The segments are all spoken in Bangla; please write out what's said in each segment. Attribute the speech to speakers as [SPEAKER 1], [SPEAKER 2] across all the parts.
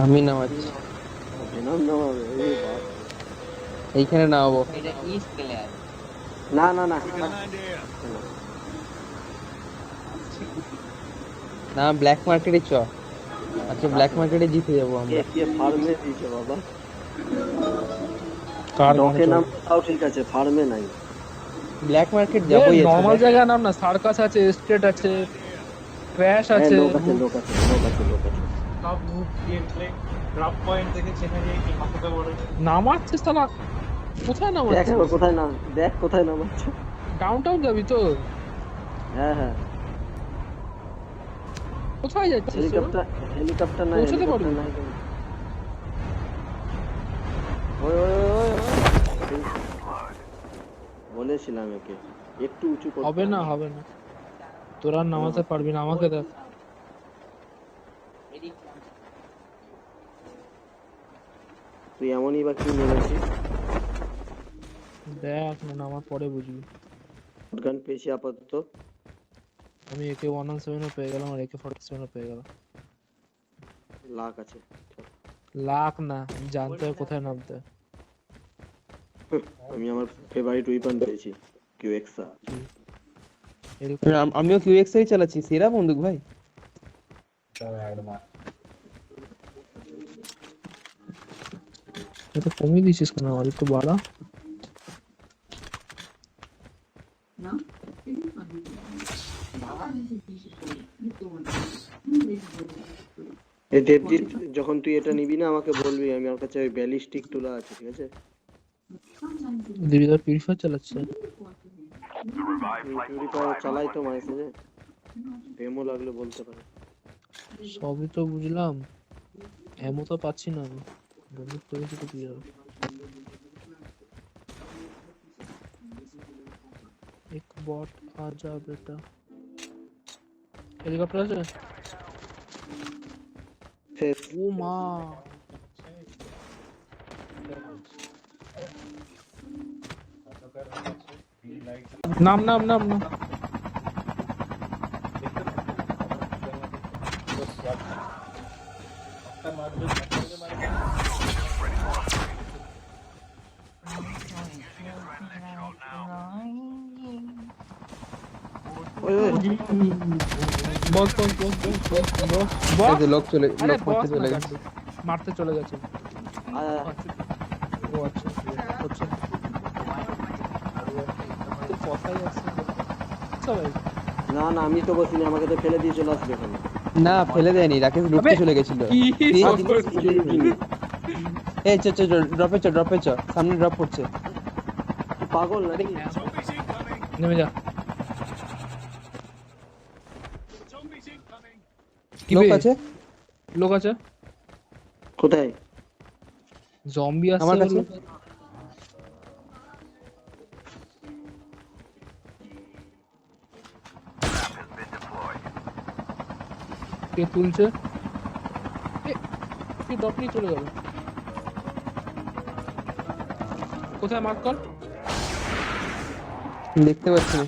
[SPEAKER 1] আমি নামাচ্ছি।
[SPEAKER 2] ভেনম নামাবে? এই বাপ,
[SPEAKER 1] এইখানে নামাবো।
[SPEAKER 3] এটা ইস্ট প্লেয়ার।
[SPEAKER 2] না না না,
[SPEAKER 1] না ব্ল্যাক মার্কেটে চ। আজকে ব্ল্যাক মার্কেটে জিতে যাবো
[SPEAKER 2] কে
[SPEAKER 1] আমরা।
[SPEAKER 2] কে ফার্মে দিয়েছে বাবা?
[SPEAKER 4] কার
[SPEAKER 2] ডকে
[SPEAKER 4] মনে
[SPEAKER 2] নাম
[SPEAKER 4] চল
[SPEAKER 2] তাও ঠিক আছে, ফার্মে নাই।
[SPEAKER 1] ব্ল্যাক মার্কেট যাবোই আজকে।
[SPEAKER 4] নর্মাল জায়গায় নাম না, সার্কাস আছে, স্টেট আছে, ক্র্যাশ
[SPEAKER 2] হ্যাঁ,
[SPEAKER 4] আছে।
[SPEAKER 2] লোক আছে লোক আছে লোক আছে লোক আছে।
[SPEAKER 5] সব মুভ গেমপ্লে ড্রপ পয়েন্ট থেকে চেনা যায় কি মাথাতে বড়।
[SPEAKER 4] নামাচ্ছিস তাহলে কোথায়
[SPEAKER 2] দেখ
[SPEAKER 4] নামাচ্ছিস?
[SPEAKER 2] এবার কোথায় নাম, দেখ কোথায় নামাচ্ছে।
[SPEAKER 4] ডাউন টাউন যাবি তো?
[SPEAKER 2] হ্যাঁ হ্যাঁ,
[SPEAKER 4] কোথায় যাচ্ছিস তোরা?
[SPEAKER 2] হেলিকপ্টার হেলিকপ্টার নাই,
[SPEAKER 4] পৌঁছাতে
[SPEAKER 2] হেলিকপ্টার
[SPEAKER 4] পারবি?
[SPEAKER 2] নাই। ওই ওই ওই ওই, বলেছিলাম একে একটু উঁচু করতে
[SPEAKER 4] হবে না হবে না, তোরা আর নামাতে পারবি না। আমাকে দেখ,
[SPEAKER 2] তুই এমনই বা কি মেরেছিস।
[SPEAKER 4] দেখ না নামার পরে বুঝবি।
[SPEAKER 2] শটগান পেয়েছি আপাতত।
[SPEAKER 4] আমি একে 117 পেয়ে গেলাম আর একে 47 পেয়ে গেলাম।
[SPEAKER 2] লাখ আছে।
[SPEAKER 4] লাখ না, জানতে হয় কোথায় নামতে হয়।
[SPEAKER 2] আমি আমার ফেভারিট উইপন পেয়েছি, কিউএক্সা।
[SPEAKER 1] আমিও কিউএক্সআই চালাচ্ছি, সেরা বন্দুক ভাই।
[SPEAKER 4] এটা কমিয়ে দিয়েছিস কেন? আর একটু বাড়া।
[SPEAKER 2] এই দেবজিৎ, যখন তুই এটা নিবি না আমাকে বলবি, আমি আমার কাছে ওই ব্যালিস্টিক টুলা আছে, ঠিক আছে?
[SPEAKER 4] দিদিদার পিউরিফায়ার চালাচ্ছে।
[SPEAKER 2] পিউরিফায়ার চালাই তো মাঝে সাঝে, ডেমো লাগলে বলতে পারে।
[SPEAKER 4] সবই তো বুঝলাম, এমন তো পাচ্ছি না আমি। বন্দুক তো কিছু তো দিয়ে হবে। এক বট আজা বেটা। হেলিকপ্টার আছে?
[SPEAKER 2] শেষ।
[SPEAKER 4] ও মা, নাম নাম নাম নাম।
[SPEAKER 2] ওই ওই,
[SPEAKER 4] বস বস বস বস বস বস
[SPEAKER 1] এই
[SPEAKER 4] বস।
[SPEAKER 1] যে লোক চলে,
[SPEAKER 4] আরে
[SPEAKER 1] লোক মারতে
[SPEAKER 4] বস
[SPEAKER 1] চলে
[SPEAKER 4] না,
[SPEAKER 1] গেছে।
[SPEAKER 4] মারতে চলে গেছে।
[SPEAKER 2] আয় আয়।
[SPEAKER 4] ও আচ্ছা, হচ্ছে তোর কথাই আছে। আচ্ছা ভাই,
[SPEAKER 2] না না, আমি তো বসিনি, আমাকে তো ফেলে দিয়ে চলে আসবে এখানে।
[SPEAKER 1] না ফেলে দেয়নি, রাকেশ লুটতে চলে গেছিল।
[SPEAKER 4] কি
[SPEAKER 1] এই চ চ ড্রপে চ, ড্রপে চ, সামনে ড্রপ পড়ছে।
[SPEAKER 2] তুই পাগল নাকি?
[SPEAKER 4] নেমে যা। কি
[SPEAKER 1] লোক
[SPEAKER 4] বে?
[SPEAKER 1] আছে
[SPEAKER 4] লোক আছে,
[SPEAKER 2] কোথায়?
[SPEAKER 4] জম্বি আসছে
[SPEAKER 1] আমার কাছে।
[SPEAKER 4] বলে। কে তুলছে? কি ডট নিয়ে চলে গেল? কোথায় মার্ক কর?
[SPEAKER 1] দেখতে পাচ্ছি না।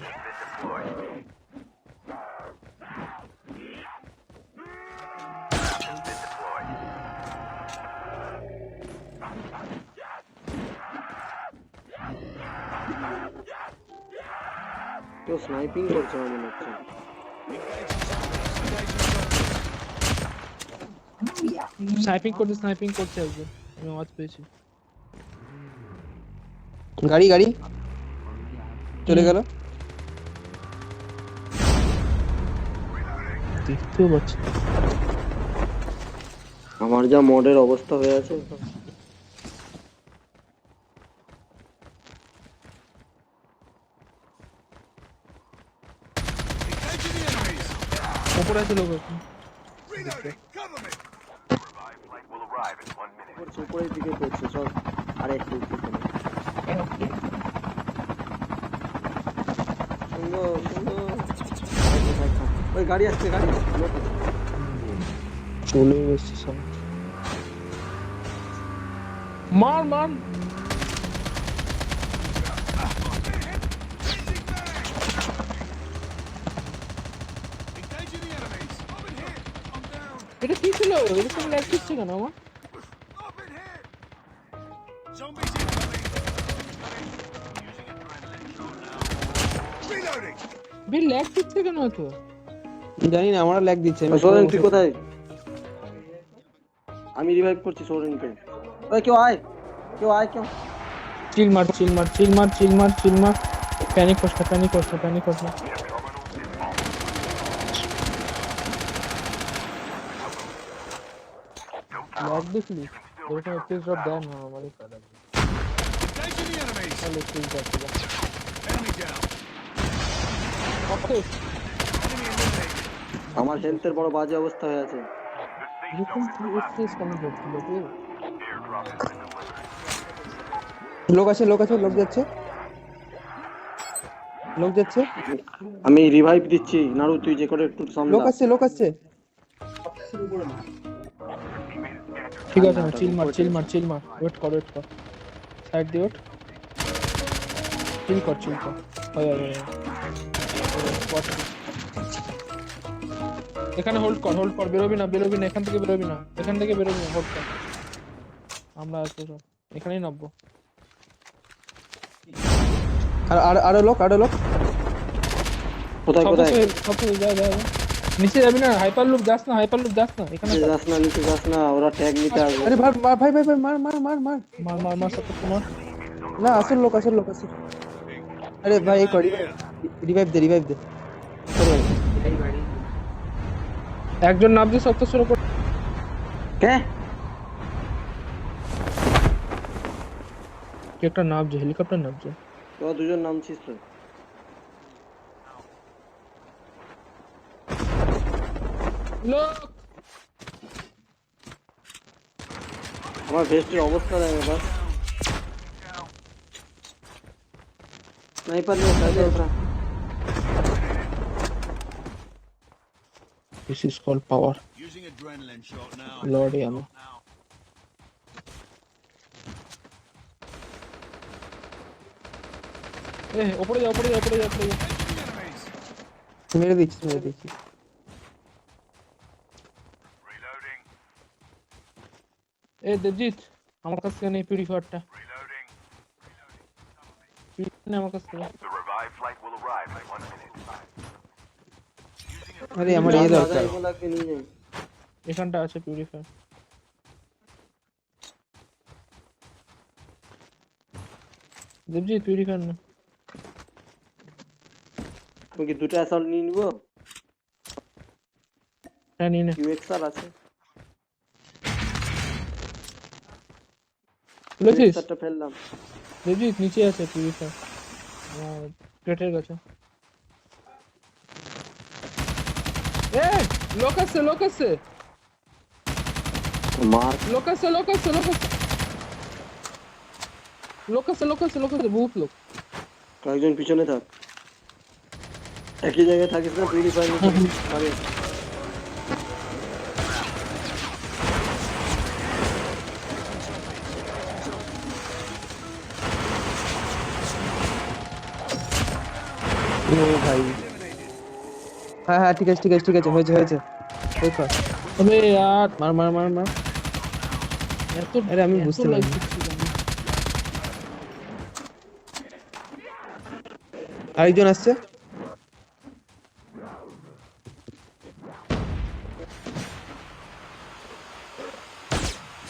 [SPEAKER 2] কেউ স্নাইপিং করছে আমার মনে হচ্ছে।
[SPEAKER 4] স্নাইপিং করছে একজন, আমি আওয়াজ পেয়েছি।
[SPEAKER 1] গাড়ি গাড়ি চলে গেল।
[SPEAKER 4] দেখতেও পাচ্ছি।
[SPEAKER 2] আমার যা মডের অবস্থা হয়ে আছে।
[SPEAKER 4] উপরে আছে লোক এখন।
[SPEAKER 2] পড়ছে, উপরের দিকে পড়ছে, চল। আরে একটু উঠে চলে। সুন্দর সুন্দর। ওই গাড়ি আসছে, গাড়ি আসছে, লোক আছে।
[SPEAKER 4] চলে এসেছে সব। মার মার। এটা কি ছিল? এরকম ল্যাগ দিচ্ছে কেন আমার? বে ল্যাগ দিচ্ছে কেন এত?
[SPEAKER 1] জানি না, আমার ল্যাগ দিচ্ছে। আমি
[SPEAKER 2] সোরেন তুই কোথায়? আমি রিভাইভ করছি সোরেনকে। ওই কেউ আয়, কেউ আয়, কেউ।
[SPEAKER 4] চিল মার চিল মার চিল মার চিল মার চিল মার। প্যানিক করছ না, প্যানিক করছ না, প্যানিক করছ না। ল্যাগ দেখলি? এরকম এফপিএস ড্রপ দেয় না আমারই কারণে। তাহলে ঠিক আছে। ওকে,
[SPEAKER 2] আমার হেলথের বড় বাজে অবস্থা হয়ে আছে।
[SPEAKER 4] এরকম এফপিএস কেন হচ্ছিল বে?
[SPEAKER 1] লোক আছে, লোক আছে, লোক যাচ্ছে, লোক যাচ্ছে,
[SPEAKER 2] আমি রিভাইভ দিচ্ছি, নাড়ু তুই যে করে একটু
[SPEAKER 1] লোক
[SPEAKER 2] সামলা।
[SPEAKER 1] আসছে, লোক আসছে।
[SPEAKER 4] ঠিক আছে না, চিল মার চিল মার চিল মার। ওয়েট কর, ওয়েট কর। সাইড দিয়ে ওঠ। চিল কর, চিল কর। হয় হয় হয়। এখানে হোল্ড কর, হোল্ড কর। বেরোবি না, বেরোবি না, এখান থেকে বেরোবি না, এখান থেকে বেরোবি না, হোল্ড কর। আমরা আসবো সব, এখানেই নামবো।
[SPEAKER 1] আর আর আরো লোক, আরো লোক।
[SPEAKER 2] কোথায় কোথায়?
[SPEAKER 4] সব যা যা যা। নিচে যাবি না, হাইপার লুপ যাস না, হাইপার লুপ যাস না, এখানে
[SPEAKER 2] নিচে যাস না, নিচে যাস না, ওরা ট্যাগ নিতে আসবে।
[SPEAKER 1] আরে ভাই ভাই ভাই ভাই, মার মার মার মার।
[SPEAKER 4] মার মার মার, সব মার।
[SPEAKER 1] না, আসল লোক, আসল লোক আছে। আরে ভাই এই করি, রিভাইভ দে, রিভাইভ দে।
[SPEAKER 4] একজন নামছে সত্তর শুরু করে।
[SPEAKER 2] কে?
[SPEAKER 4] কি একটা নামছে, হেলিকপ্টার নামছে।
[SPEAKER 2] তোরা দুজন নামছিস তো?
[SPEAKER 4] লোক
[SPEAKER 2] আমার ভেস্টের অবস্থা দেখ এবার। স্নাইপার নিয়ে সাইডে ওঠা।
[SPEAKER 4] This is called power.
[SPEAKER 3] Using adrenaline shot now.
[SPEAKER 4] Lord ammo. ওপরে যা, ওপরে যা, ওপরে যা, ওপরে যা।
[SPEAKER 1] মেরে দিচ্ছি, মেরে দিচ্ছি।
[SPEAKER 4] দেবজিৎ, আমার কাছ থেকে নেই পিউরিফায়ারটা। আমার কাছ থেকে।
[SPEAKER 1] আরে আমার এই দরকার।
[SPEAKER 2] এগুলাকে নিয়ে যাই।
[SPEAKER 4] এখানটা আছে পিউরিফায়ার। দেবজিৎ পিউরিফায়ার না।
[SPEAKER 2] তুমি কি দুটো অ্যাসল্ট নিয়ে নিবো?
[SPEAKER 4] হ্যাঁ নিয়ে নে।
[SPEAKER 2] কিউএক্সআর আছে।
[SPEAKER 4] বুঝেছিস?
[SPEAKER 2] কিউএক্সআরটা ফেললাম।
[SPEAKER 4] দেবজিৎ নিচে আছে পিউরিফায়ার, আমার প্লেটের কাছে। লোক আছে, লোক আছে,
[SPEAKER 2] মার।
[SPEAKER 4] লোক আছে, লোক আছে, লোক আছে, লোক আছে, লোক আছে, লোক আছে, বহুত লোক।
[SPEAKER 2] কয়েকজন পিছনে থাক, একই জায়গায় থাকিস না, পিউরিফায়ার নিতে আরে
[SPEAKER 1] ও ভাই, হ্যাঁ হ্যাঁ, ঠিক আছে ঠিক আছে ঠিক আছে, হয়েছে হয়েছে। ওই কর,
[SPEAKER 4] তবে আর
[SPEAKER 1] মার মার মার মার।
[SPEAKER 4] এত
[SPEAKER 1] আরে আমি
[SPEAKER 4] এত
[SPEAKER 1] বুঝতে
[SPEAKER 4] লাইক
[SPEAKER 1] পারিনি।
[SPEAKER 4] দিচ্ছি আমি।
[SPEAKER 1] আরেকজন আসছে।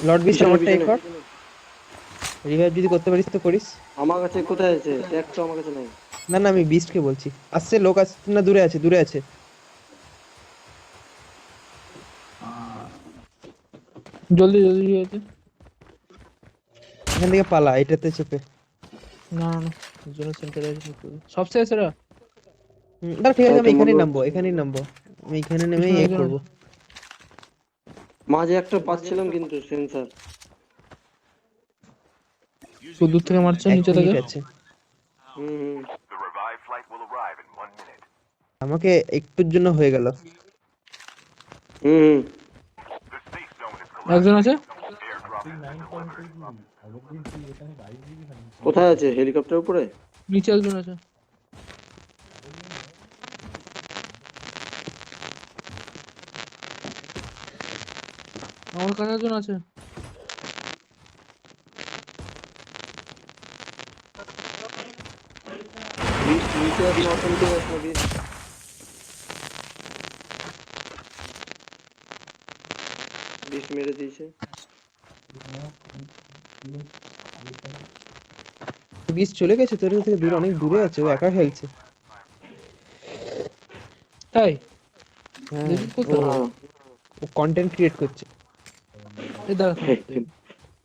[SPEAKER 1] লর্ড বিস্ট আমারটা এই কর। রিভাইভ যদি করতে পারিস তো করিস।
[SPEAKER 2] আমার কাছে কোথায় আছে? ট্যাগ তো আমার কাছে নাই।
[SPEAKER 1] না না, আমি বিস্টকে বলছি। আসছে লোক, আসছে না, দূরে আছে, দূরে আছে।
[SPEAKER 4] জলদি জলদি হয়েছে।
[SPEAKER 1] এখান থেকে পালা, এটাতে চেপে।
[SPEAKER 4] না না না, জোন সেন্টারে আছে সব শেষ এরা।
[SPEAKER 1] দাঁড়া, ঠিক আছে, আমি এখানেই নামবো, এখানেই নামবো। আমি এখানে নেমেই
[SPEAKER 4] পিছনে
[SPEAKER 1] এ
[SPEAKER 4] একজন
[SPEAKER 1] করবো।
[SPEAKER 2] মাঝে একটা পাচ্ছিলাম কিন্তু সেন্সর।
[SPEAKER 4] তো দূর থেকে মারছে,
[SPEAKER 1] এক
[SPEAKER 4] নিচে থেকে।
[SPEAKER 1] মিনিট আছে।
[SPEAKER 2] হুম।
[SPEAKER 1] আমাকে একটুর জন্য হয়ে গেল।
[SPEAKER 2] হুম।
[SPEAKER 4] একজন আছে।
[SPEAKER 2] কোথায় আছে? হেলিকপ্টার উপরে?
[SPEAKER 4] নিচে একজন আছে। কাছে একজন আছে।
[SPEAKER 2] বিস্ট নিচে আছে, অসন্তি আছে না বিস্ট। বিস্ট মেরে দিয়েছে।
[SPEAKER 1] বিষ চলে গেছে তোর থেকে দূরে, অনেক দূরে আছে, ও একা খেলছে।
[SPEAKER 4] তাই
[SPEAKER 1] হ্যাঁ,
[SPEAKER 4] দেবজিৎ কোথায়?
[SPEAKER 1] ও কন্টেন্ট ক্রিয়েট করছে।
[SPEAKER 4] এই দাঁড়া থাম,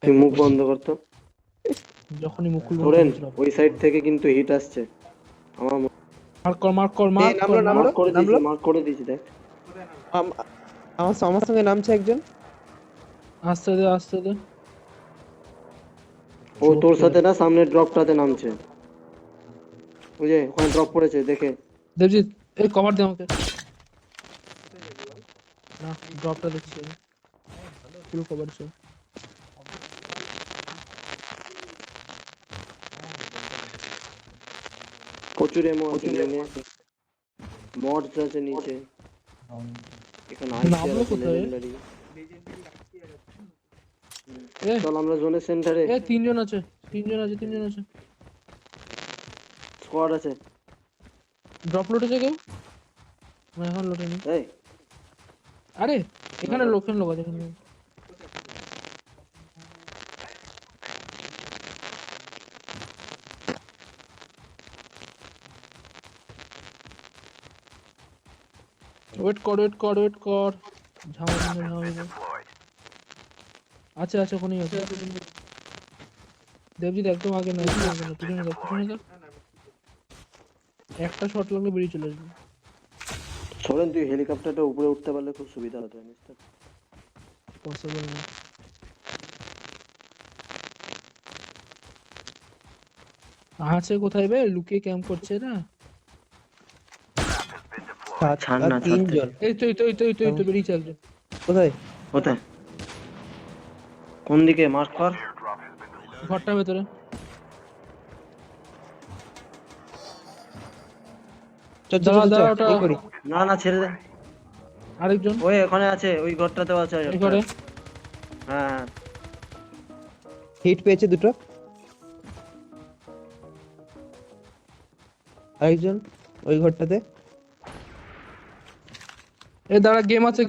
[SPEAKER 2] তুই মুখ বন্ধ করতো।
[SPEAKER 4] যখনই মুখ খুলবো
[SPEAKER 2] ধরেন
[SPEAKER 4] তখন drop।
[SPEAKER 2] ওই সাইড থেকে কিন্তু হিট আসছে। আমার
[SPEAKER 4] মার্ক কর মার্ক কর
[SPEAKER 1] এই
[SPEAKER 4] মার্ক
[SPEAKER 1] নামলো,
[SPEAKER 4] কর
[SPEAKER 1] নামলো।
[SPEAKER 2] মার্ক করে দিয়েছি, মার্ক করে দিয়েছি দেখ।
[SPEAKER 1] আমার সঙ্গে নামছে একজন।
[SPEAKER 4] আস্তে দে আস্তে দে।
[SPEAKER 2] ও তোর সাথে না, সামনে ড্রপটাতে নামছে। বুঝে ওখানে ড্রপ পড়েছে দেখে।
[SPEAKER 4] দেবজিৎ এই কভার দে আমাকে। না ড্রপটা দেখছি আমি। পুরো কভার ছিল।
[SPEAKER 2] প্রচুর এমো আছে নিচে, মডস আছে নিচে। এখানে
[SPEAKER 4] নামলো
[SPEAKER 2] আইসি আছে
[SPEAKER 4] কোথায়?
[SPEAKER 2] legendary।
[SPEAKER 4] এ
[SPEAKER 2] চল আমরা জোনের সেন্টারে।
[SPEAKER 4] এ তিনজন আছে তিনজন আছে।
[SPEAKER 2] স্কোয়াড আছে।
[SPEAKER 4] ড্রপ লোটেছে কেউ? না এখন লোটে নি।
[SPEAKER 2] এই
[SPEAKER 4] আরে এখানে লোক আছে এখানে। ওয়েট কর ঝামেলা। আছে ওখানেই আছে। দেবজিৎ একদম আগে নয়, পিছনে দেখ। একটা শট লাগলে বেরিয়ে চলে আসবে।
[SPEAKER 2] সোরেন তুই হেলিকপ্টারটা উপরে উঠতে পারলে খুব সুবিধা হতো মিস্টার।
[SPEAKER 4] পসিবল না। আছে কোথায় বে? লুকিয়ে ক্যাম্প করছে না?
[SPEAKER 2] ছাড় না,
[SPEAKER 1] তিনজন।
[SPEAKER 4] এই তো বেরিয়েছে একজন।
[SPEAKER 1] কোথায়?
[SPEAKER 2] কোথায়? কোন দিকে মার্ক কর।
[SPEAKER 4] ঘরটার ভেতরে।
[SPEAKER 1] চল চল চল,
[SPEAKER 4] দাঁড়া,
[SPEAKER 1] চল,
[SPEAKER 4] ওটা-
[SPEAKER 1] এই করি।
[SPEAKER 2] না না ছেড়ে দে।
[SPEAKER 4] আরেকজন
[SPEAKER 2] ওই ওখানে আছে, ওই ঘরটাতেও আছে
[SPEAKER 4] এই
[SPEAKER 2] একটা।
[SPEAKER 4] ঘরে।
[SPEAKER 2] হ্যাঁ
[SPEAKER 1] হিট পেয়েছে দুটো। আরেকজন ওই ঘরটাতে।
[SPEAKER 4] এই দাঁড়া, গেম আছে।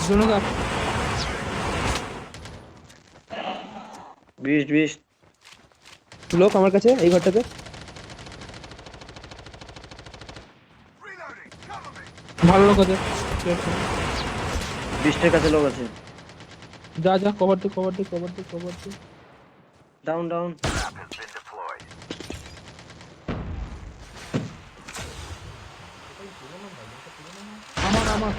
[SPEAKER 4] জোনে থাক।
[SPEAKER 2] বিস্ট
[SPEAKER 1] লোক আমার কাছে এই ঘরটাতে।
[SPEAKER 4] ভালো লোক আছে।
[SPEAKER 2] বিস্টের কাছে লোক আছে।
[SPEAKER 4] যা কভার দে।
[SPEAKER 2] ডাউন
[SPEAKER 4] আমার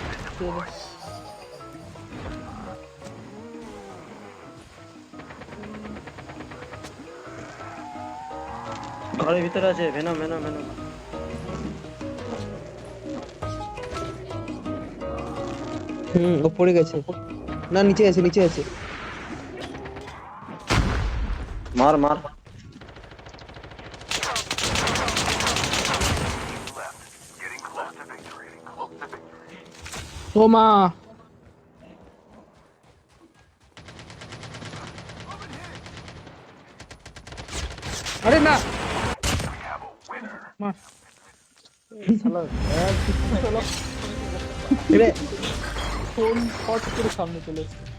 [SPEAKER 2] ঘরের ভিতরে আছে। ভেনম
[SPEAKER 1] ও পড়ে গেছে। না, নিচে আছে।
[SPEAKER 2] মার
[SPEAKER 4] ও মা। আরে না মার। ফোন হট করে সামনে চলে এসেছে।